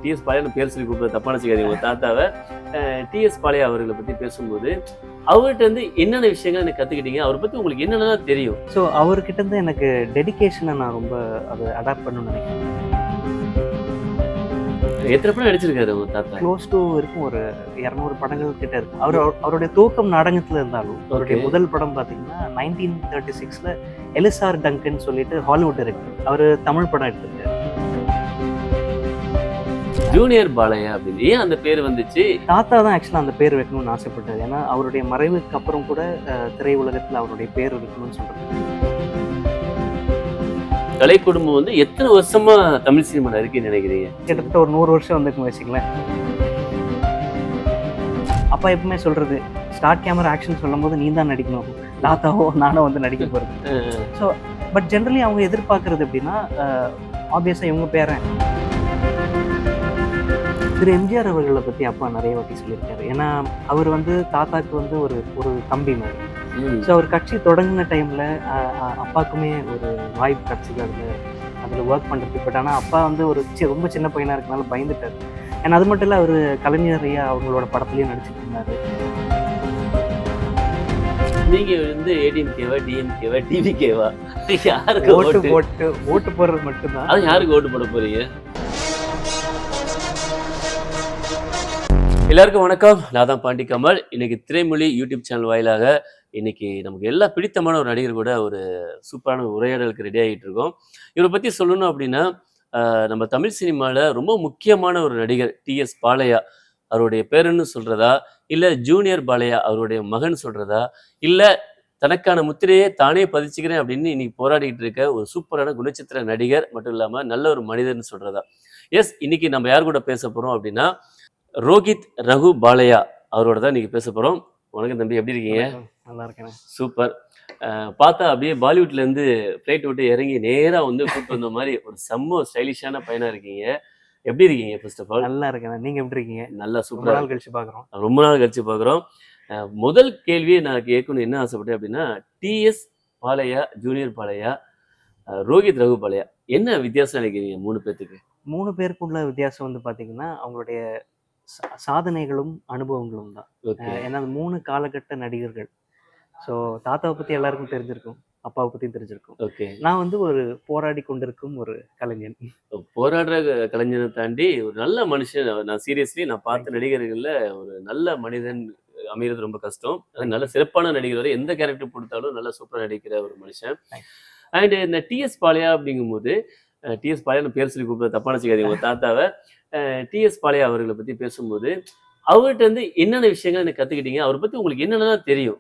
DS பாளையன்னு பேர் சொல்லி கூப்பிட தப்பான வச்சுக்காதீங்க. உங்க தாத்தாவை டிஎஸ் பாளையா அவர்களை பத்தி பேசும்போது அவர்கிட்ட இருந்து என்னென்ன விஷயங்கள் எனக்கு கத்துக்கிட்டீங்க, அவரை பத்தி உங்களுக்கு என்னென்னலாம் தெரியும்? ஸோ அவர்கிட்ட இருந்து எனக்கு டெடிகேஷனை நான் ரொம்ப அதை அடாப்ட் பண்ணணும்னு நினைக்கிறேன். எத்தனை படம் நடிச்சிருக்காரு உங்க தாத்தா? க்ளோஸ் டு இருக்கும் ஒரு 200 படங்கள் கிட்ட இருக்கும். அவருடைய தூக்கம் நாடகத்துல இருந்தாலும் அவருடைய முதல் படம் பார்த்தீங்கன்னா 1936ல எலிசார் டங்கன் சொல்லிட்டு ஹாலிவுட் டைரக்டர். அவர் தமிழ் படம் எடுத்திருக்காரு. ஜூனியர் பாளையா அப்படின்னு ஏன் அந்த பேர் வந்துச்சு? தாத்தா தான் ஆக்சுவலாக அந்த பேர் வைக்கணும்னு ஆசைப்பட்டார். ஏன்னா அவருடைய மறைவுக்கு அப்புறம் கூட திரையுலகத்தில் அவருடைய பேர் வைக்கணும்னு சொல்றாரு. கலை குடும்பம் வந்து எத்தனை வருஷமா தமிழ் சினிமால இருக்குன்னு நினைக்கிறீங்க? கிட்டத்தட்ட ஒரு 100 வருஷம் வந்துருக்குன்னு வச்சுங்களேன். அப்பா எப்பவுமே சொல்றது, ஸ்டார்ட் கேமரா ஆக்ஷன் சொல்லும் போது நீ தான் நடிக்கணும், தாத்தாவோ நானும் வந்து நடிக்க போறது. ஸோ பட் ஜென்ரலி அவங்க எதிர்பார்க்கறது எப்படின்னா, ஆப்வியஸாக இவங்க பேரன் திரு எம்ஜிஆர் அவர்களை பற்றி அப்பா நிறைய வாட்டி சொல்லியிருக்காரு. ஏன்னா அவர் வந்து தாத்தாக்கு வந்து ஒரு தம்பி மாதிரி. ஸோ அவர் கட்சி தொடங்கின டைமில் அப்பாவுக்குமே ஒரு வாய்ப்பு கிடச்சிது அதில் ஒர்க் பண்ணுறதுக்கு. பட் ஆனால் அப்பா வந்து ரொம்ப சின்ன பையனாக இருக்கனால பயந்துட்டார். ஏன்னா அது மட்டும் இல்லை, அவர் கலைஞர் ஐயா அவங்களோட படத்துலையும் நடிச்சிட்டு இருந்தார். நீங்க வந்து ஏடிஎம்கேவா, டிஎம்கேவா, டிவிகேவா? யாருக்கு ஓட்டு போடுறது மட்டும்தான். அது யாருக்கு ஓட்டு போட போறீங்க? எல்லாருக்கும் வணக்கம். நான் தான் பாண்டி கமல். இன்னைக்கு திரைமொழி யூடியூப் சேனல் வாயிலாக இன்னைக்கு நமக்கு எல்லாம் பிடித்தமான ஒரு நடிகர் கூட ஒரு சூப்பரான உரையாடலுக்கு ரெடி ஆகிட்டு இருக்கோம். இவரை பற்றி சொல்லணும் அப்படின்னா, நம்ம தமிழ் சினிமாவில் ரொம்ப முக்கியமான ஒரு நடிகர் டிஎஸ் பாளையா. அவருடைய பேருன்னு சொல்றதா, இல்லை ஜூனியர் பாளையா அவருடைய மகன் சொல்றதா, இல்லை தனக்கான முத்திரையே தானே பதிச்சுக்கிறேன் அப்படின்னு இன்னைக்கு போராடிட்டு இருக்க ஒரு சூப்பரான குணச்சித்திர நடிகர் மட்டும் இல்லாமல் நல்ல ஒரு மனிதர்னு சொல்றதா? எஸ், இன்னைக்கு நம்ம யார் கூட பேச போறோம் அப்படின்னா, ரோஹித் ரகு பாளையா அவரோட தான் இன்னைக்கு பேச போறோம். வணக்கம் தம்பி, எப்படி இருக்கீங்க? நல்லா இருக்கேன். சூப்பர். பார்த்தா அப்படியே பாலிவுட்ல இருந்து ஃப்ளைட் விட்டு இறங்கி நேரா வந்து கூப்பிட்டு வந்த மாதிரி ஒரு செம்ம ஸ்டைலிஷான பையனா இருக்கீங்க. எப்படி இருக்கீங்க? ஃபர்ஸ்ட் ஆஃப் ஆல் நல்லா இருக்கேன். நீங்க எப்படி இருக்கீங்க? நல்லா சூப்பரா. நாள் கழிச்சு பாக்குறோம். ரொம்ப நாள் கழிச்சு பாக்குறோம். முதல் கேள்வியே நான் கேட்கணும் என்ன ஆசைப்பட்டேன் அப்படின்னா, டிஎஸ் பாளையா, ஜூனியர் பாளையா, ரோஹித் ரகு பாளையா, என்ன வித்தியாசம் நினைக்கிறீங்க 3 பேர்த்துக்கு? 3 பேருக்குள்ள வித்தியாசம் வந்து பாத்தீங்கன்னா, அவங்களுடைய சாதனைகளும் அனுபவங்களும் தான். ஏன்னா 3 காலகட்ட நடிகர்கள். ஸோ தாத்தாவை பத்தி எல்லாருக்கும் தெரிஞ்சிருக்கும், அப்பாவை பத்தியும் தெரிஞ்சிருக்கும். ஓகே. நான் வந்து ஒரு போராடி கொண்டிருக்கும் ஒரு கலைஞன். போராடுற கலைஞனை தாண்டி ஒரு நல்ல மனுஷன். நான் சீரியஸ்லி நான் பார்த்த நடிகர்கள்ல ஒரு நல்ல மனிதன் அமைகிறது ரொம்ப கஷ்டம். நல்ல சிறப்பான நடிகர் வரை எந்த கேரக்டர் கொடுத்தாலும் நல்லா சூப்பராக நடிக்கிற ஒரு மனுஷன். அண்ட் இந்த டிஎஸ் பாளையா அப்படிங்கும்போது, டிஎஸ் பாளையான்னு பேர் சொல்லி கூப்பிட தப்பான வச்சுக்காதீங்க. உங்க தாத்தாவை டிஎஸ் பாளையா அவர்களை பத்தி பேசும்போது அவர்கிட்ட இருந்து என்னென்ன விஷயங்கள் எனக்கு கத்துக்கிட்டீங்க, அவரை பத்தி உங்களுக்கு என்னென்னலாம் தெரியும்?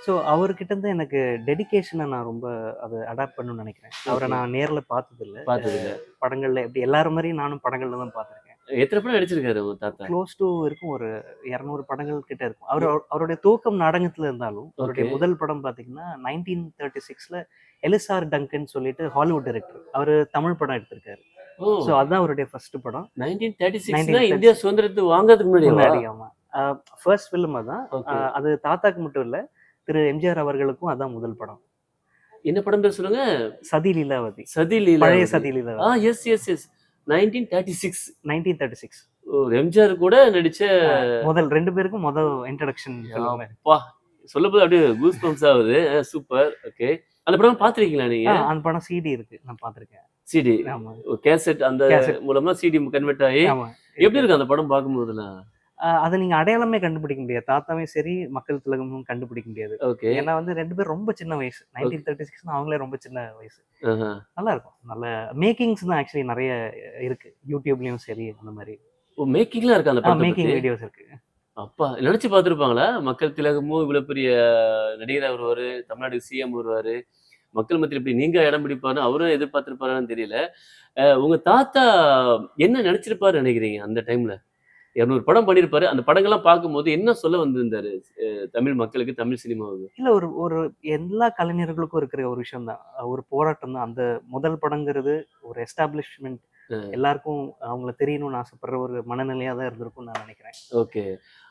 ஸோ அவர்கிட்ட இருந்து எனக்கு டெடிகேஷனை நான் ரொம்ப அதை அடாப்ட் பண்ணணும்னு நினைக்கிறேன். அவரை நான் நேரில் பார்த்ததில்ல. படங்கள்ல எப்படி எல்லாரும் மாதிரியும் நானும் படங்கள்ல தான் பார்த்துருக்கேன். எத்தனை படம் நடிச்சிருக்காரு உங்க தாத்தா? க்ளோஸ் டு இருக்கும் ஒரு 200 படங்கள் கிட்ட இருக்கும். அவருடைய தூக்கம் நாடகத்துல இருந்தாலும் அவருடைய முதல் படம் பார்த்தீங்கன்னா 1936ல எலிசார் டங்கன் சொல்லிட்டு ஹாலிவுட் டைரக்டர். அவர் தமிழ் படம் எடுத்திருக்காரு. ஸோ அதுதான் அவருடைய ஃபர்ஸ்ட் படம். 1936 இந்தியா சுதந்திரத்தை வாங்கிறதுக்கு முன்னாடி. ஆமா, ஃபர்ஸ்ட் ஃபிலிம் அதான். அது தாத்தாக்கு மட்டும் இல்ல, திரு எம்ஜிஆர் அவர்களுக்கும் அதான் முதல் படம். என்ன படம் பேர் சொல்லுங்க? சதி லீலாவதி. பழைய Sathi Leelavathi. Yes yes yes 1936. MGR கூட நடிச்ச முதல் 2 பேருக்கும் முதல் இன்ட்ரோடக்ஷன். சொல்லப்போது அப்படியே கூஸ் பம்ப்ஸ் ஆகுது. சூப்பர். ஓகே. அந்த படம் பாத்திருக்கீங்களா நீங்க? அந்த படம் சிடி இருக்கு, நான் பாத்திருக்கேன். சிடி கேசட், அந்த மூலமா சிடி கன்வெர்ட் ஆகி எப்படி இருக்கு அந்த படம் பார்க்கும்போதுலாம்? அதை நீங்க அடையாளமே கண்டுபிடிக்க முடியாது. தாத்தாவும் சரி, மக்கள் திலகமும் கண்டுபிடிக்க முடியாது. ஏன்னா வந்து 2 பேரும் ரொம்ப சின்ன வயசு. 1936 அவங்களே ரொம்ப சின்ன வயசு. நல்லா இருக்கும். நல்ல மேக்கிங்ஸ் தான் ஆக்சுவலி நிறைய இருக்கு, யூடியூப்லயும் சரி. அந்த மாதிரி மேக்கிங்லாம் இருக்கு, அந்த படம் மேக்கிங் வீடியோஸ் இருக்கு. அப்பா நினைச்சு பார்த்துருப்பாங்களா? மக்கள் திலகமும் இவ்வளவு பெரிய நடிகராக வருவாரு, தமிழ்நாடு சிஎம் வருவாரு, மக்கள் மத்தியில் இப்படி நீங்க இடம் பிடிப்பாரு, அவரும் எதிர்பார்த்திருப்பாருன்னு தெரியல. உங்க தாத்தா என்ன நினைச்சிருப்பாரு நினைக்கிறீங்க அந்த டைம்ல? 200 படம் பண்ணியிருப்பாரு. அந்த படங்கள்லாம் பார்க்கும்போது என்ன சொல்ல வந்திருந்தாரு தமிழ் மக்களுக்கு, தமிழ் சினிமாவுக்கு? இல்ல, ஒரு எல்லா கலைஞர்களுக்கும் இருக்கிற ஒரு விஷயம் தான், ஒரு போராட்டம் தான். அந்த முதல் படங்கிறது ஒரு எஸ்டாப்ளிஷ்மெண்ட், எல்லாருக்கும் அவங்கள தெரியணும்னு ஆசைப்படுற ஒரு மனநிலையா தான் இருந்திருக்கும் நான் நினைக்கிறேன். ஓகே.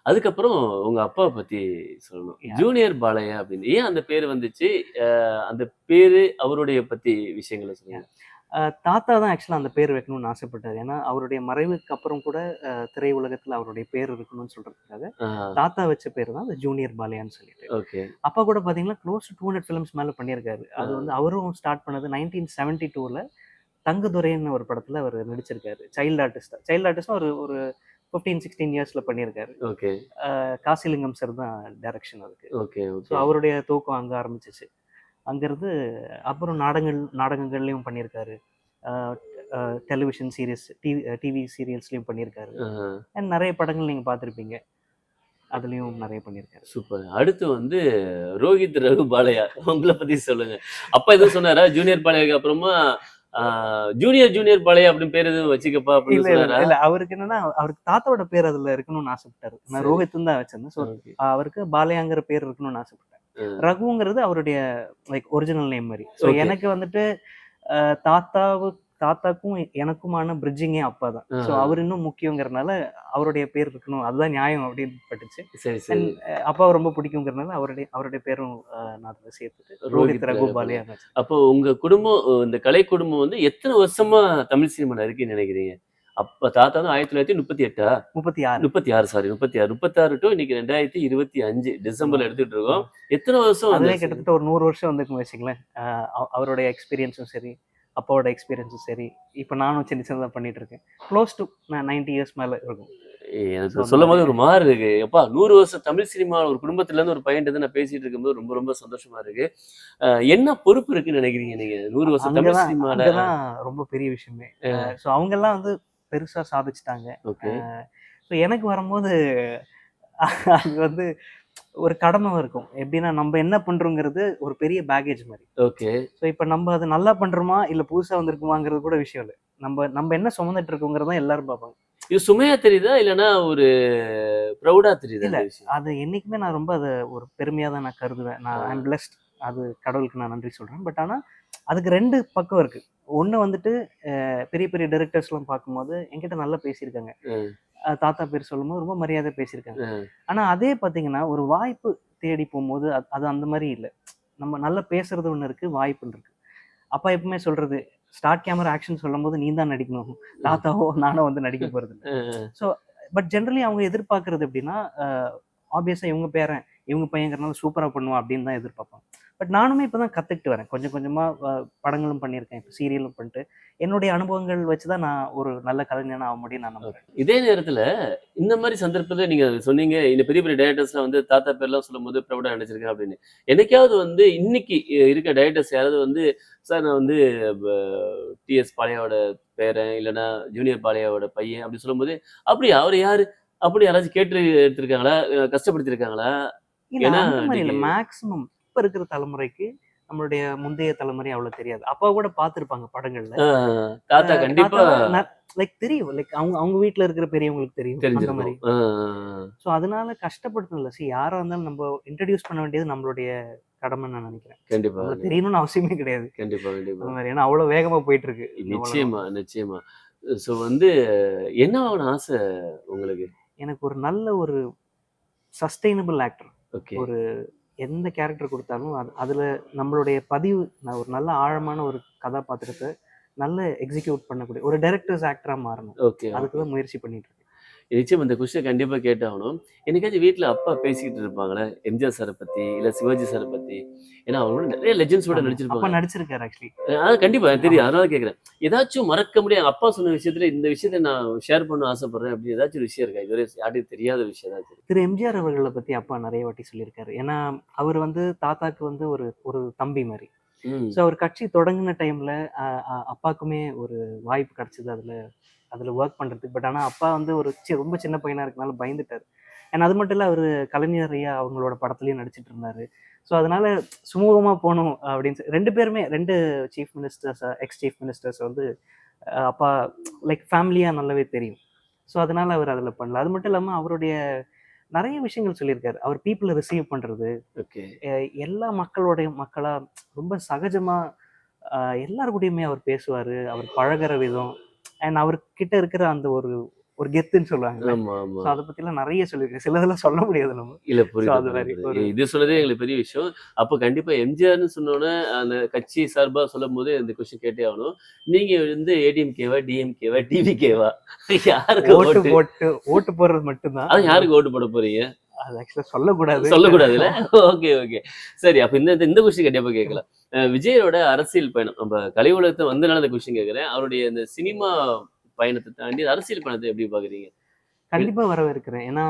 அதுக்கப்புறம் உங்க அப்பாவை பத்தி சொல்லணும். ஜூனியர் பாளையா அப்படின்னு ஏன் அந்த பேர் வந்துச்சு? அந்த பேரு அவருடைய பத்தி விஷயங்களை சொல்லுங்க. தாத்தா தான் ஆக்சுவலாக அந்த பேர் வைக்கணும்னு ஆசைப்பட்டார். ஏன்னா அவருடைய மறைவுக்கு அப்புறம் கூட திரையுலகத்தில் அவருடைய பேர் இருக்கணும்னு சொல்றதுக்காக தாத்தா வச்ச பேர் தான் அந்த ஜூனியர் பாலையான்னு சொல்லிட்டு. ஓகே. அப்பா கூட பார்த்தீங்கன்னா க்ளோஸ் டு 200 ஃபிலிம்ஸ் மேலே பண்ணியிருக்காரு. அது வந்து அவரும் ஸ்டார்ட் பண்ணது 1972ல தங்குதுரைன்னு ஒரு படத்தில் அவர் நடிச்சிருக்காரு. சைல்டு ஆர்டிஸ்டாக ஒரு ஒரு 15-16 இயர்ஸில் பண்ணியிருக்காரு. ஓகே. காசிலிங்கம் சார் தான் டைரக்ஷன் அதுக்கு. ஓகே. ஸோ அவருடைய தூக்கம் அங்கே ஆரம்பிச்சிச்சு. அங்கேருந்து அப்புறம் நாடகங்கள்லையும் பண்ணியிருக்காரு. டெலிவிஷன் சீரியஸ் டிவி சீரியல்ஸ்லையும் பண்ணியிருக்காரு. அண்ட் நிறைய படங்கள் நீங்கள் பார்த்துருப்பீங்க. அதுலேயும் நிறைய பண்ணியிருக்காரு. சூப்பர். அடுத்து வந்து ரோஹித் ரகு பாலையா உங்களை பத்தி சொல்லுங்க. அப்பா எதுவும் சொன்னாரா ஜூனியர் பாலையாக்கு அப்புறமா ஜூனியர் பாலையா அப்படின்னு பேர் எதுவும் வச்சுக்கப்பா அப்படின்னு சொன்னாரா? இல்ல அவருக்கு என்னன்னா அவருக்கு தாத்தாவோட பேர் அதுல இருக்கணும்னு ஆசைப்பட்டாரு. நான் ரோஹித் தான் வச்சிருந்தேன். ஸோ அவருக்கு பாலையாங்கிற பேர் இருக்கணும்னு ஆசைப்பட்டேன். ரகுங்கிறது அவருடைய லைக் ஒரிஜினல் நேம் மாதிரி. ஸோ எனக்கு வந்துட்டு தாத்தாக்கும் எனக்குமான பிரிட்ஜிங்கே அப்பா தான். ஸோ அவர் இன்னும் முக்கியங்கிறதுனால அவருடைய பேர் இருக்கணும், அதுதான் நியாயம் அப்படின்னு பட்டுச்சு. சரி சரி. அப்பாவை ரொம்ப பிடிக்குங்கிறதுனால அவருடைய பேரும் நான் அதில் சேர்த்துட்டு ரோஹித் ரகு பாலையா. அப்போ உங்க குடும்பம், இந்த கலை குடும்பம் வந்து எத்தனை வருஷமா தமிழ் சினிமால இருக்குன்னு நினைக்கிறீங்க? அப்ப தாத்தா தான் 1938 36 டு இன்னைக்கு 2025 டிசம்பர்ல எடுத்துட்டு இருக்கோம். எத்தனை வருஷம்? அதுவே கிட்டத்தட்ட ஒரு 100 வருஷம் வந்துருக்குன்னு வச்சுங்களேன். அவருடைய எக்ஸ்பீரியன்ஸும் சரி, அப்பாவோட எக்ஸ்பீரியன்ஸும் சரி, இப்போ நானும் சின்ன சின்னதாக பண்ணிட்டு இருக்கேன். க்ளோஸ் டு 90 இயர்ஸ் மேலே இருக்கும். எனக்கு சொல்லும் போது ஒரு மாதிரி இருக்கு. எப்பா 100 வருஷம் தமிழ் சினிமா ஒரு குடும்பத்துல இருந்து ஒரு பையன் நான் பேசிட்டு இருக்கும்போது ரொம்ப ரொம்ப சந்தோஷமா இருக்கு. என்ன பொறுப்பு இருக்குன்னு நினைக்கிறீங்க நீங்க 100 வருஷம் தமிழ் சினிமால? ரொம்ப பெரிய விஷயமே. ஸோ அவங்க எல்லாம் வந்து பெருசா சாதிச்சுட்டாங்க. ஸோ எனக்கு வரும்போது அது வந்து ஒரு கடமை இருக்கும். எப்படின்னா நம்ம என்ன பண்றோங்கிறது ஒரு பெரிய பேகேஜ் மாதிரி. ஓகே. ஸோ இப்போ நம்ம அது நல்லா பண்றோமா இல்ல புதுசா வந்திருக்குமாங்கிறது கூட விஷயம் இல்லை. நம்ம என்ன சுமந்துட்டு இருக்கோங்கிறத எல்லாரும் பார்ப்பாங்க. இது சுமையா தெரியுதா இல்லைன்னா ஒரு ப்ரௌடா தெரியுதா? இல்ல அது என்னைக்குமே நான் ரொம்ப அதை ஒரு பெருமையா தான் நான் கருதுவேன். நான் ஐம் பிளஸ்ட். அது கடவுளுக்கு நான் நன்றி சொல்றேன். பட் ஆனா அதுக்கு 2 பக்கம் இருக்கு. ஒண்ணு வந்துட்டு பெரிய பெரிய டைரக்டர்ஸ்லாம் பார்க்கும்போது என்கிட்ட நல்லா பேசியிருக்காங்க. தாத்தா பேர் சொல்லும்போது ரொம்ப மரியாதை பேசியிருக்காங்க. ஆனா அதே பாத்தீங்கன்னா ஒரு வாய்ப்பு தேடி போகும்போது அது அந்த மாதிரி இல்லை. நம்ம நல்லா பேசுறது ஒண்ணு இருக்கு, வாய்ப்புன்னு இருக்கு. அப்பா எப்பவுமே சொல்றது ஸ்டார்ட் கேமரா ஆக்ஷன் சொல்லும் போது நீ தான் நடிக்கணும், தாத்தாவோ நானோ வந்து நடிக்க போறது இல்லை. ஸோ பட் ஜென்ரலி அவங்க எதிர்பார்க்கறது எப்படின்னா ஆப்வியஸா இவங்க பேரன் இவங்க பையங்கிறனால சூப்பரா பண்ணுவான் அப்படின்னு தான் எதிர்பார்ப்பாங்க. பட் நானுமே இப்பதான் கத்துக்கிட்டு வரேன். கொஞ்சம் கொஞ்சமா படங்களும் பண்ணியிருக்கேன், இப்போ சீரியலும் பண்ணிட்டு என்னுடைய அனுபவங்கள் வச்சுதான் நான் ஒரு நல்ல கலைஞனா ஆக முடியும் நான் நம்புறேன். இதே நேரத்துல இந்த மாதிரி சந்தர்ப்பத்துல நீங்க சொன்னீங்க இந்த பெரிய பெரிய டைரக்டர்ஸ்லாம் வந்து தாத்தா பேர்லாம் சொல்லும் போது ப்ரௌடா நினைச்சிருக்கேன் அப்படின்னு. என்னைக்காவது வந்து இன்னைக்கு இருக்க டைரக்டர்ஸ் யாராவது வந்து சார் நான் வந்து டிஎஸ் பாலையாவோட பேரன் இல்லைன்னா ஜூனியர் பாலையாவோட பையன் அப்படி சொல்லும்போது அப்படி அவர் யாரு அப்படி யாராச்சும் கேட்டு எடுத்திருக்காங்களா, கஷ்டப்படுத்திருக்காங்களா? ஏன்னா மேக்சிமம் இப்ப இருக்கிற தலைமுறைக்கு நம்மளுடைய முந்தைய தலைமுறை அவ்வளவு தெரியாது. அப்பா கூட பாத்துருப்பாங்க படங்கள்ல. தாத்தா கண்டிப்பா லைக் தெரியும். லைக் அவங்க வீட்டுல இருக்கிற பெரியவங்களுக்கு தெரியும் அந்த மாதிரி. சோ அதனால கஷ்டப்படுத்தல. யாரா இருந்தாலும் நம்ம இன்ட்ரடியூஸ் பண்ண வேண்டியது நம்மளுடைய கடமை நான் நினைக்கிறேன். கண்டிப்பா தெரியணும்னு அவசியமே கிடையாது. கண்டிப்பா கண்டிப்பா. ஏன்னா அவ்வளவு வேகமா போயிட்டு இருக்கு. நிச்சயமா நிச்சயமா. சோ வந்து என்ன ஆகணும் ஆசை உங்களுக்கு? எனக்கு ஒரு நல்ல ஒரு சஸ்டைனபிள் ஆக்டர். ஓகே. ஒரு எந்த கேரக்டர் கொடுத்தாலும் அதுல நம்மளுடைய பதிவு, நான் ஒரு நல்ல ஆழமான ஒரு கதாபாத்திரத்தை நல்ல எக்ஸிக்யூட் பண்ணக்கூடிய ஒரு டைரக்டர்ஸ் ஆக்டரா மாறணும். ஓகே. அதுக்குதான் முயற்சி பண்ணிட்டு இருக்கேன். நிச்சயம் இந்த கொஸ்டின் கண்டிப்பா கேட்டாகணும். என்னைக்காச்சும் வீட்டுல அப்பா பேசிக்கிட்டு இருப்பாங்களே எம்ஜிஆர் சாரை பத்தி இல்ல சிவாஜி சாரை பத்தி? ஏன்னா அவங்களோட நிறைய லெஜெண்ட்ஸ் கூட நடிச்சிருப்பாங்க. நடிச்சிருக்காரு ஆக்சுவலி. கண்டிப்பா தெரியும், அதனால கேக்குறேன். ஏதாச்சும் மறக்க முடியாது அப்பா சொன்ன விஷயத்துல இந்த விஷயத்த நான் ஷேர் பண்ண ஆசைப்படுறேன் அப்படின்னு ஏதாச்சும் விஷயம் இருக்கா? இதுவரை யாருக்கும் தெரியாத விஷயம் ஏதாச்சும்? திரு எம்ஜிஆர் அவர்களை பத்தி அப்பா நிறைய வாட்டி சொல்லியிருக்காரு. ஏன்னா அவர் வந்து தாத்தாக்கு வந்து ஒரு தம்பி மாதிரி. ஸோ அவர் கட்சி தொடங்கின டைம்ல அப்பாக்குமே ஒரு வாய்ப்பு கிடைச்சது அதுல ஒர்க் பண்றதுக்கு. பட் ஆனா அப்பா வந்து ரொம்ப சின்ன பையனா இருக்கனால பயந்துட்டாரு. ஏன்னா அது மட்டும் இல்ல அவரு கலைஞர் ஐயா அவங்களோட படத்துலயும் நடிச்சிட்டு இருந்தாரு. ஸோ அதனால சுமூகமா போகணும் அப்படின்னு 2 பேருமே 2 chief ministers ex chief ministers வந்து அப்பா லைக் ஃபேமிலியா நல்லாவே தெரியும். ஸோ அதனால அவர் அதுல பண்ணல. அது மட்டும் இல்லாம அவருடைய நிறைய விஷயங்கள் சொல்லியிருக்காரு. அவர் பீப்புளை ரிசீவ் பண்றது, எல்லா மக்களா ரொம்ப சகஜமா எல்லாரு கூடயுமே அவர் பேசுவாரு. அவர் பழகுற விதம் அண்ட் அவர்கிட்ட இருக்கிற அந்த ஒரு ஒரு கெத்துன்னு சொல்லுவாங்க. ஆமா ஆமா. ஸோ அதை பத்திலாம் நிறைய சொல்லியிருக்கேன். சிலதெல்லாம் சொல்ல முடியாது நம்ம. இல்ல ஸோ புரியுது அது மாதிரி புரியுது. ஒரு இது சொன்னதே எங்களுக்கு பெரிய விஷயம். அப்ப கண்டிப்பா எம்ஜிஆர்ன்னு சொன்னோனே அந்த கட்சி சார்பா சொல்லும்போது இந்த கொஸ்டின் கேட்டே ஆகணும். நீங்க வந்து ஏடிஎம்கேவா, டிஎம்கேவா, டிவிகேவா? யாருக்கு ஓட்டு ஓட்டு? போட்டு ஓட்டு போடுறது மட்டும்தான். அதான் யாருக்கு ஓட்டு போட போறீங்க? அது ஆக்சுவலா சொல்லக்கூடாது. சொல்லக்கூடாதுல்ல? Okay okay. சரி அப்ப இந்த இந்த கொஸ்டின் கண்டிப்பா கேட்கலாம். விஜயோட அரசியல் பயணம் நம்ம கலை உலகத்துல வந்தனால இந்த கொஸ்டின் கேட்கிறேன். அவருடைய இந்த சினிமா பயணத்த தாண்டி அரசியல் பயணத்த எப்படி பார்க்குறீங்க? கண்டிப்பா வரவேற்கிறேன். ஏன்னா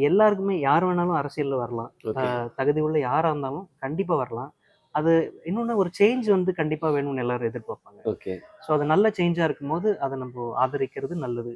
எல்லாருக்குமே யார் வேணாலும் அரசியல்ல வரலாம். ஓகே. தகுதி உள்ள யாரா இருந்தாலும் கண்டிப்பா வரலாம். அது இன்னொன்னு ஒரு சேஞ்ச் வந்து கண்டிப்பா வேணும்னு எல்லாரும் எதிர்பார்ப்பாங்க. ஓகே. ஸோ அது நல்ல சேஞ்சா இருக்கும்போது அதை நம்ம ஆதரிக்கிறது நல்லது.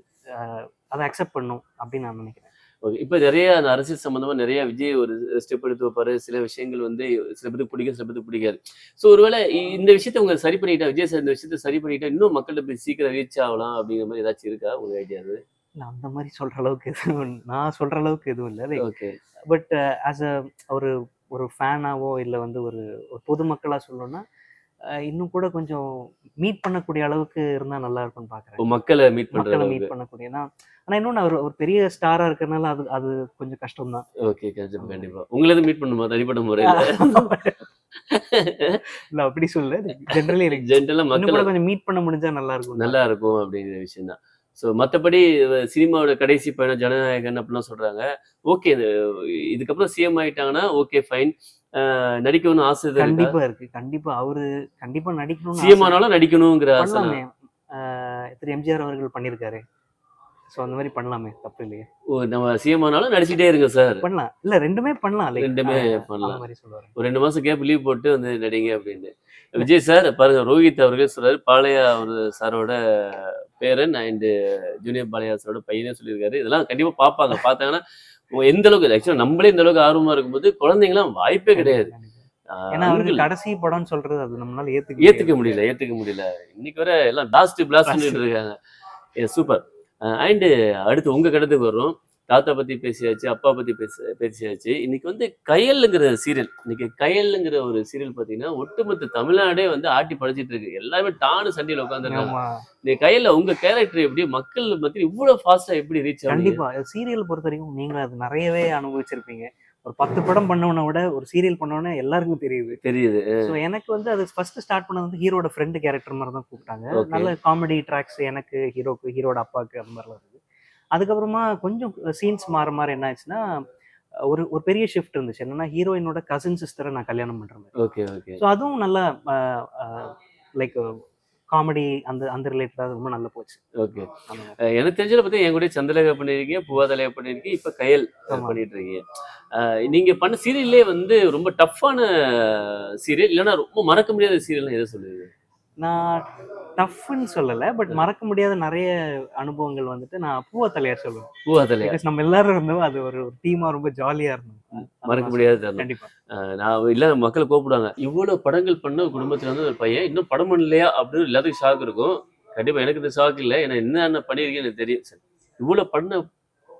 அதை அக்செப்ட் பண்ணும் அப்படின்னு நான் நினைக்கிறேன். ஓகே. இப்ப நெறைய அந்த அரசியல் சம்மந்தமா நெறைய விஜய் ஒரு ஸ்டெப் எடுத்து வைப்பாரு. சில விஷயங்கள் வந்து சில பேருக்கு பிடிக்கும், சில பேருக்கு பிடிக்காது. ஸோ ஒருவேளை இந்த விஷயத்த அவங்க சரி பண்ணிட்டா, விஜய் சார் இந்த விஷயத்த சரி பண்ணிட்டா, இன்னும் மக்கள்ட்ட போய் சீக்கிரம் ரீச் ஆகலாம் அப்படிங்கிற மாரி ஏதாச்சும் இருக்கா? உங்க ஐடியா அது? இல்ல அந்த மாதிரி சொல்ற அளவுக்கு எதுவும் நான் சொல்ற அளவுக்கு எதுவும் இல்ல. Like okay. But as a ஒரு ஒரு ஃபேனாவோ இல்ல வந்து ஒரு ஒரு பொதுமக்களா சொல்லணும்னா, இன்னும் கூட கொஞ்சம் மீட் பண்ணக்கூடிய அளவுக்கு இருந்தா நல்லா இருக்கும்னு பார்க்குறேன். இப்போ மக்கள மீட் பண்ற மக்கள அளவுக்கு. மீட் பண்ணக்கூடிய ஆனா இன்னொன்னு அவரு ஒரு பெரிய ஸ்டாரா இருக்கிறனால அது அது கொஞ்சம் கஷ்டம் தான். ஓகே. கண்டிப்பா, கண்டிப்பா. உங்கள எதுவும் மீட் பண்ணணுமா? தனிப்பட்ட முறையில? இல்ல அப்படி சொல்லல. ஜெனரலி எனக்கு ஜென்ரலா இன்னும் மக்கள கூட கொஞ்சம் மீட் பண்ண முடிஞ்சா நல்லா இருக்கும்னு நல்லா பார்க்குறேன். இருக்கும் அப்படிங்கிற விஷயம் தான். ஸோ மத்தபடி சினிமாவோட கடைசி பயணம் ஜனநாயகன் அப்படிலாம் சொல்றாங்க. ஓகே. இதுக்கப்புறம் சிஎம் ஆயிட்டாங்கன்னா ஓகே ஃபைன். நடிக்கணும்னு ஆசை எதுவும் இருக்கா? கண்டிப்பா இருக்கு. கண்டிப்பா அவரு கண்டிப்பா நடிக்கணும்னு சிஎம் ஆசை. ஆனாலும் நடிக்கணுங்கிற ஆசை தான். பண்ணலாமே. ஆ திரு எம்ஜிஆர் அவர்கள் பண்ணியிருக்காரு. ஸோ அந்த மாரி பண்ணலாமே. தப்பு இல்லையே. ஓ! நம்ம சிஎம் ஆனாலும் நடிச்சுட்டே இருங்க சார். பண்ணலாம். இல்ல 2மே பண்ணலாம். லைக் 2மே அந்த பண்ணலாம். மாரி சொல்ல வரேன். ஒரு 2 மாசம் கேப் லீவ் போட்டு வந்து நடிங்க அப்படின்னு. விஜய் சார் பாருங்க ரோஹித் அவர்களே சொல்றாரு. பாலையா அவரு சாரோட பேரன் அண்ட் ஜூனியர் பாலையா சாரோட பையனே சொல்லியிருக்காரு. இதெல்லாம் கண்டிப்பா பார்ப்பாங்க. பார்த்தாங்கன்னா எந்த அளவுக்கு ஆக்சுவலா நம்மளே இந்த அளவுக்கு ஆர்வமா இருக்கும்போது குழந்தைங்கலாம் வாய்ப்பே கண்டிப்பா, கிடையாது. கண்டிப்பா. ஆ ஏன்னா அவருக்கு அங்கிள் கடைசி படம்னு சொல்றது அது நம்மளால ஏத்துக்க ஏத்துக்க முடியாது. முடியல, ஏத்துக்க முடியல. இன்னைக்கு வர எல்லாம் பிளாஸ்ட் பிளாஸ்ட்ன்னு இருக்காங்க. சூப்பர். அண்ட் அடுத்து உங்க கருத்துக்கு வரும். தாத்தா பத்தி பேசியாச்சு, அப்பா பத்தி பேசியாச்சு. இன்னைக்கு வந்து கயல்ங்கிற சீரியல். இன்னைக்கு கயல்ங்கிற ஒரு சீரியல் பார்த்தீங்கன்னா, ஒட்டுமொத்த தமிழ்நாடே வந்து ஆட்டி படைச்சிட்டு இருக்கு. எல்லாருமே டான்னு சண்டையில உட்கார்ந்துருக்காங்க. ஆமா. இந்த கயல்ல உங்க கேரக்டர் எப்படி மக்கள் மத்தியில இவ்ளோ ஃபாஸ்ட்டா எப்படி ரீச் ஆனீங்க? கண்டிப்பா. சீரியல் பொறுத்தவரைக்கும் நீங்க அது நெறையவே அனுபவிச்சிருப்பீங்க. ஒரு 10 படம் பண்ணவன விட ஒரு சீரியல் பண்ணவன எல்லாருக்கும் தெரியுது. தெரியுது. ஸோ எனக்கு வந்து அது ஃபர்ஸ்ட் ஸ்டார்ட் பண்ணது வந்து ஹீரோட ஃப்ரெண்ட் கேரக்டர் மாரி தான் கூப்பிட்டாங்க. ஓகே. நல்ல காமெடி ட்ராக்ஸ் எனக்கு, ஹீரோக்கு, ஹீரோட அப்பாவுக்கு அந்த மாரிலாம் இருந்தது. அதுக்கப்புறமா கொஞ்சம் சீன்ஸ் மாற மாற என்ன ஆச்சுன்னா, ஒரு ஒரு பெரிய ஷிஃப்ட் இருந்துச்சு. என்னன்னா ஹீரோயினோட கசின் சிஸ்டர நான் கல்யாணம் பண்ற மாரி. Okay, okay. ஸோ அதுவும் நல்லா அ அ லைக் காமெடி அந்த அந்த ரிலேட்டடா ரொம்ப நல்லா போச்சு. ஓகே. அந்த மாரி. எனக்கு தெரிஞ்சத பத்தி என் கூடயே சந்திரலேகா பண்ணியிருக்கீங்க, பூவாதலையா பண்ணியிருக்கீங்க, இப்ப கயல் ஆமா. பண்ணிட்டு இருக்கீங்க. நீங்க பண்ண சீரியல்லே வந்து ரொம்ப டஃப்பான சீரியல் இல்லன்னா ரொம்ப மறக்க முடியாத சீரியல்னா எத சொல்லுவீங்க? நான் டஃப்ன்னு சொல்லல. பட் மறக்க முடியாத நெறைய அனுபவங்கள் வந்துட்டு நான் பூவா தலையார் சொல்லுவேன். பூவாதலையா? பிகாஸ் நம்ம எல்லாரும் இருந்தோம். அது ஒரு ஒரு டீமா ரொம்ப ஜாலியா இருந்தோம். அத மறக்க நான் முடியாத சொல்லுவேன். தருணம். கண்டிப்பா. நான் இல்ல மக்கள் கூப்பிடுவாங்க. இவ்வளோ படங்கள் பண்ண குடும்பத்துல வந்து ஒரு பையன் இன்னும் படம் பண்ணலையா? அப்படின்னு எல்லாத்துக்கும் ஷாக் இருக்கும். கண்டிப்பா எனக்கு இந்த ஷாக் இல்ல. ஏன்னா என்னென்ன பண்ணியிருக்கேன்னு எனக்கு தெரியும். சரி. இவ்வளோ பண்ண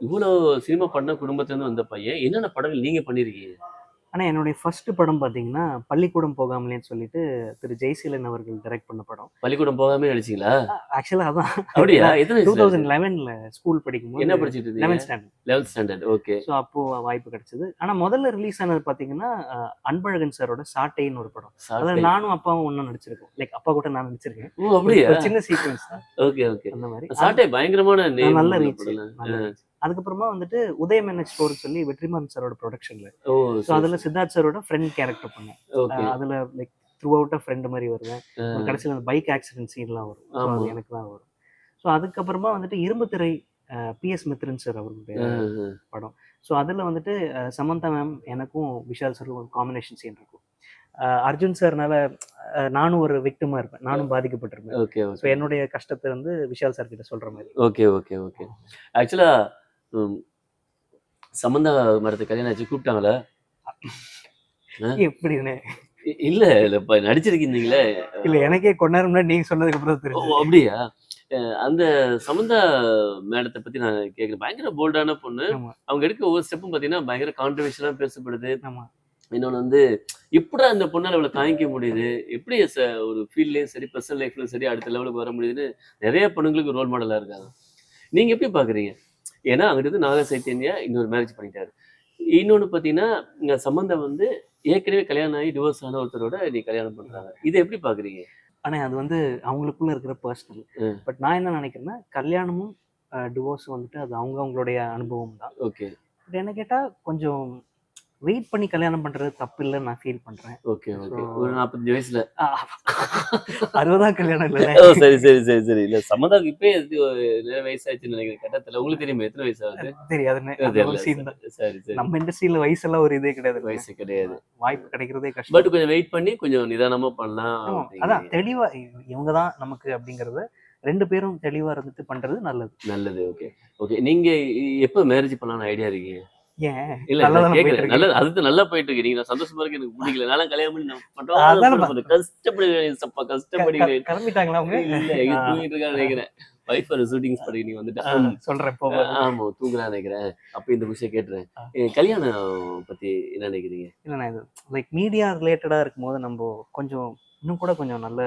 இவ்வளோ சினிமா பண்ண குடும்பத்துல இருந்து வந்த பையன் என்னென்ன படங்கள் நீங்க பண்ணியிருக்கீங்க? ஆனா என்னுடைய ஃபர்ஸ்ட் படம் பார்த்தீங்கன்னா, பள்ளிக்கூடம் போகாமலேன்னு சொல்லிட்டு திரு ஜெயசீலன் அவர்கள் டைரக்ட் பண்ண படம். பள்ளிக்கூடம் போகாமயே நடிச்சீங்களா? ஆக்சுவலா அதான். அப்படியா? ஏன்னா எத்தன வயசுல அது? 2011ல ஸ்கூல் படிக்கும்போது என்ன படிச்சுட்டு இருந்தீங்க? 11த் standard. 11th standard. Okay. So அப்போ வாய்ப்பு கிடைச்சது. ஆனா முதல்ல ரிலீஸ் ஆனது பார்த்தீங்கன்னா, அன்பழகன் சாரோட சாட்டைன்னு ஒரு படம். அதுல சாட்டை. நானும் அப்பாவும் ஒண்ணா நடிச்சிருக்கோம். லைக் அப்பா கூட நான் நடிச்சிருக்கேன். ஓ! அப்படியா? ஒரு சின்ன சீக்வென்ஸ் தான். Okay, okay. அந்த மாரி. சாட்டை பயங்கரமான நேம் நல்ல உள்ள ரீச். படம்ல. நல்ல ரீச். அதுக்கப்புறமா வந்துட்டு உதயம் என்எச் ஸ்டோர்னு சொல்லி வெற்றிமாறன் சாரோட ப்ரொடக்ஷன்ல. ஓ! ஸோ சரி, அதுல சரி. சித்தார்த் சாரோட ஃப்ரெண்ட் கேரக்டர் பண்ணேன். ஓகே. அதுல லைக் த்ரூ அவுட்டா ஃப்ரெண்ட் மாரி வருவேன். ஒரு கடைசியில அந்த பைக் ஆக்சிடென்ட் சீன்லாம் வரும். ஸோ ஆமா. அது எனக்கு தான் வரும். ஸோ அதுக்கப்புறமா வந்துட்டு இரும்பு திரை பிஎஸ் மித்ரன் சார் அவர்களுடைய அ. படம். ஸோ அதுல வந்துட்டு சமந்தா மேம் எனக்கும் விஷால் சாருக்கும் ஒரு காம்பினேஷன் சீன் இருக்கும். அர்ஜுன் சார்னால நானும் ஒரு விக்டிமா இருப்பேன். நானும் பாதிக்கப்பட்டிருப்பேன். Okay, so okay. என்னுடைய கஷ்டத்த வந்து விஷால் சார் கிட்ட சொல்ற மாரி. Okay, okay, okay. ஆக்சுவலா ம் சமந்தா மேடத்துக்கு கல்யாணம் ஆச்சு கூப்பிட்டாங்களா? எப்படின்னு இல்ல, இல்ல இப்ப நடிச்சிருக்கீங்களே. இல்ல எனக்கே கொஞ்ச நேரம் முன்னாடி நீங்க சொன்னதுக்கு அப்புறம் தான் ஓ! தெரிஞ்சது. அப்படியா? அந்த சமந்தா மேடத்த பத்தி நான் கேட்கிறேன். பயங்கர போல்டான பொண்ணு. ஆமா, அவங்க எடுக்க ஒவ்வொரு ஸ்டெப்பும் பார்த்தீங்கன்னா, பயங்கர கான்ட்ரோவர்ஷியலா பேசப்படுது. ஆமா. இன்னொன்னு வந்து எப்புட்றா இந்த பொண்ணால இவ்வளோ தாங்கிக்க முடியுது? எப்படி ஒரு ஃபீல்ட்லயும் சரி, பெர்சனல் லைஃப்லயும் சரி அடுத்த லெவலுக்கு வர முடியுதுன்னு நெறைய பொண்ணுங்களுக்கு ரோல் மாடலா இருக்காங்க. நீங்க எப்படி பாக்குறீங்க? ஏன்னா அங்கிட்டு இருந்து நாக சைத்தன்யா இன்னொரு மேரேஜ் பண்ணிட்டாரு. இன்னொன்னு பாத்தீங்கன்னா, இங்க சம்பந்தம் வந்து ஏற்கனவே கல்யாணம் ஆகி டிவோர்ஸ் ஆன ஒருத்தரோட நீ கல்யாணம் பண்றாங்க. இத எப்படி பாக்குறீங்க? ஆனா அது வந்து அவங்களுக்குள்ள இருக்கிற பர்சனல். ம். பட் நான் என்ன நினைக்கிறேன்னா, கல்யாணமும் டிவோர்ஸும் வந்துட்டு அது அவங்களுடைய அனுபவம் தான். ஓகே. பட் என்ன கேட்டா கொஞ்சம் வெயிட் பண்ணி கல்யாணம் பண்றது தப்பு இல்லைன்னு நான் ஃபீல் பண்றேன். Okay, so okay. ஒரு 45 வயசுல. 60 கல்யாணம் இல்லைல்ல. ஓ! சரி, சரி, சரி, சரி. இல்ல சம்மந்தாவுக்கு இப்பயே இது ஒரு நிறைய வயசாச்சுன்னு நினைக்கிறேன். கட்டத்துல. உங்களுக்கு தெரியுமா எத்தன வயசு ஆகுது? தெரியாதுன்னு அது தெரியல. ஒரு சீன் தான். சரி, சரி. நம்ம இண்டஸ்ட்ரியில வயசெல்லாம் ஒரு இதே கிடையாது. வயசு கிடையாது. வாய்ப்பு கிடைக்கிறதே பட் கஷ்டம். கொஞ்சம் வெயிட் பண்ணி கொஞ்சம் நிதானமா பண்ணலாம் ஆமா, அப்படிங்கிறீங்க. அதான் தெளிவா இவங்க தான் நமக்கு அப்படிங்கிறத 2 பேரும் தெளிவா இருந்துட்டு பண்றது நல்லது. நல்லது. ஓகே. ஓகே. நீங்க எப்ப மேரேஜ் பண்ணலாம்னு ஐடியா இருக்கீங்க? ஏன் இல்ல நல்லா நான் தானே போயிட்டு கேட்கிறேன். இருக்கு. நல்லது அதுதான் நல்லா போயிட்டு இருக்கு. நீங்க நான் சந்தோஷமா இருக்கு எனக்கு பிடிக்கல. நான்லாம் கல்யாணம் பண்ணி நான் அதானே படாத கஷ்டப்படுகிறேன் சப்பா கஷ்டப்படுகிறேன். கிளம்பிட்டாங்களா அவங்க? இல்ல எங்க தூங்கிட்டு இருக்கான்னு நினைக்கிறேன். வைஃப் ஒரு ஷூட்டிங்ஸ் படி நீ வந்துட்டா. சொல்றேன் இப்போ. ஆமா தூங்குறான்னு நினைக்கிறேன். அப்ப இந்த விஷயம் கேட்டுறேன். ஆ. கல்யாணம் பத்தி என்ன நினைக்கிறீங்க? இல்லண்ணா இது லைக் மீடியா ரிலேட்டடா இருக்கும்போது நம்ம கொஞ்சம் இன்னும் கூட கொஞ்சம் நல்ல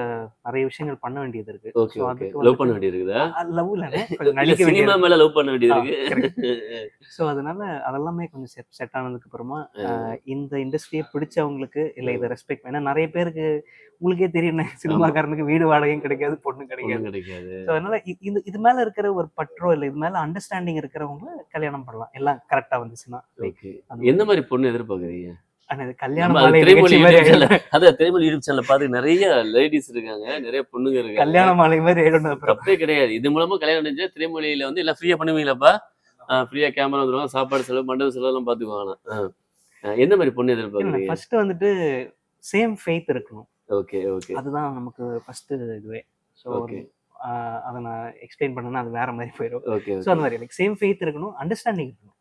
நிறைய விஷயங்கள் பண்ண வேண்டியது இருக்கு. Okay, so okay. அதுக்கு லவ் பண்ண வேண்டியது இருக்குதா? லவ் இல்லைண்ணே கொஞ்சம் இல்ல நடிக்க சினிமா வேண்டியது. மேல லவ் பண்ண வேண்டியது இருக்கு. ஸோ அதனால அதெல்லாமே கொஞ்சம் செட் ஆனதுக்கு அப்புறமா இந்த இண்டஸ்ட்ரியை பிடிச்சவங்களுக்கு இல்லை இதை ரெஸ்பெக்ட் ஏன்னா நிறைய பேருக்கு உங்களுக்கே தெரியும் சினிமாக்காரனுக்கு வீடு வாடகையும் கிடைக்காது, பொண்ணும் கிடைக்காது. ஒண்ணும் கிடைக்காது. ஸோ அதனால இது மேல இருக்கிற ஒரு பற்றோ இல்லை இது மேல அண்டர்ஸ்டாண்டிங் இருக்கிறவங்க கல்யாணம் பண்ணலாம் எல்லாம் கரெக்டா வந்துச்சுன்னா. ஓகே. எந்த மாதிரி பொண்ணு எதிர்பார்க்குறீங்க? ஆனா இது நம்ம கல்யாணம் அது மாலை திரைமொழி நிகழ்ச்சி மாதிரி யூடியூப் சேனல் அதான் திரைமொழி யூடியூப் சேனல்ல பார்த்து நிறைய லேடிஸ் இருக்காங்க, நிறைய பொண்ணுங்க இருக்காங்க. கல்யாண மாலை மாதிரி ஆயிடும் அப்புறம். தப்பே கிடையாது. இது மூலமா கல்யாணம் முடிஞ்சா திரைமொழியில வந்து எல்லாம் ஃப்ரீயா பண்ணுவீங்களாப்பா? ஃப்ரீயா கேமரா வந்துருவாங்க, சாப்பாடு செலவு, மண்டப செலவுலாம் பார்த்துக்குவாங்க. எந்த மாதிரி பொண்ணு எதிர்பார்க்குறீங்க? ஃபர்ஸ்ட் வந்துட்டு சேம் ஃபெய்த் இருக்கணும். Okay, okay. அதுதான் நமக்கு ஃபர்ஸ்ட் இதுவே. So okay. அதை நான் எக்ஸ்பிளைன் பண்ணேன்னா அது வேற மாதிரி போயிடும். ஓகே, ஸோ அந்த மாதிரி லைக் சேம் ஃபெய்த் இருக்கணும், அண்டர்ஸ்டாண்டிங் இருக்கணும்.